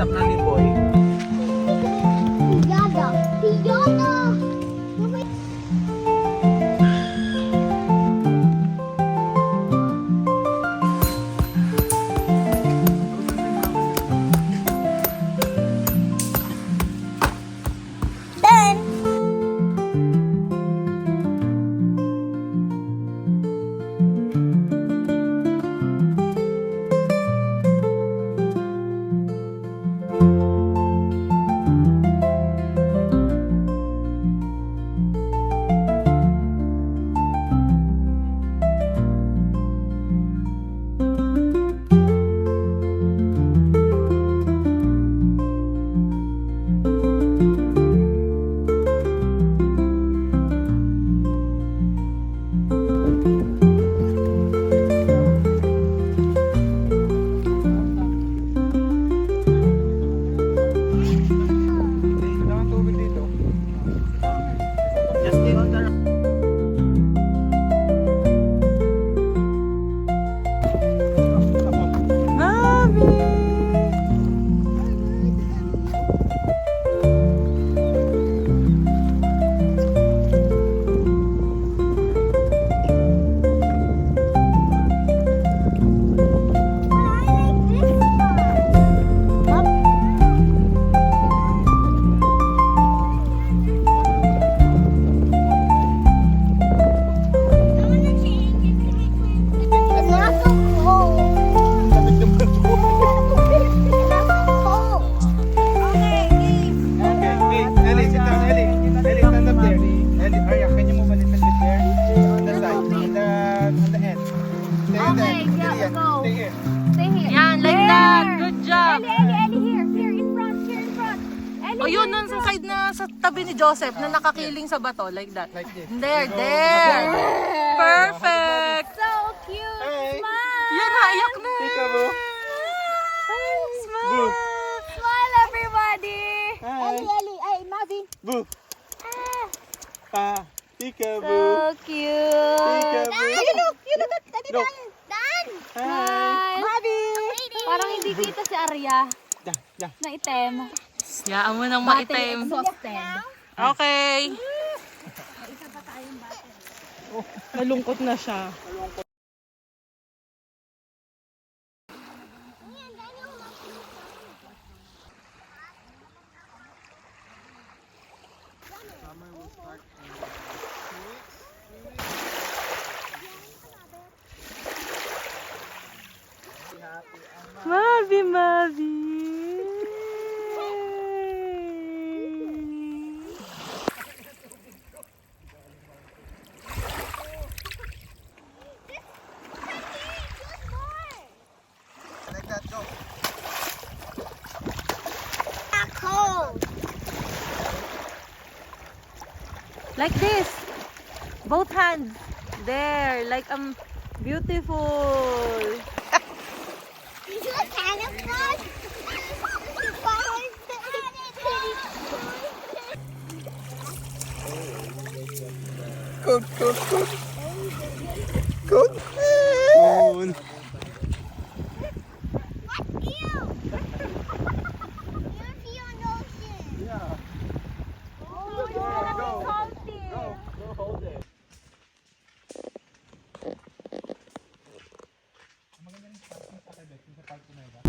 Kausap na ni Boy. Yoda. Si Yoda. Just stay on the Yan, like that. Good job. Ellie, here in front, Ellie, O yun, nun sa side na sa tabi ni Joseph na nakakiling sa bato. Like that. Like this. There. Perfect. so cute. Hey. Smile. Yan, naiyak na. Peekaboo. Smile. Boo. Smile, everybody. Hi. Ellie, ay, Mavi. Boo. Peekaboo. So cute. Peekaboo. You look at Daddy Look. Dan. Hi. Mavi. Parang hindi kita si Arya Yeah. na item. Yaan mo ng maitim. Exhausted. Okay. Nalungkot na siya. Mavi. Like that, go. Like this. Both hands. There. Like beautiful. Good. Good. Yeah. Go hold it. Maganda rin sa part na ito. Sa part na ito.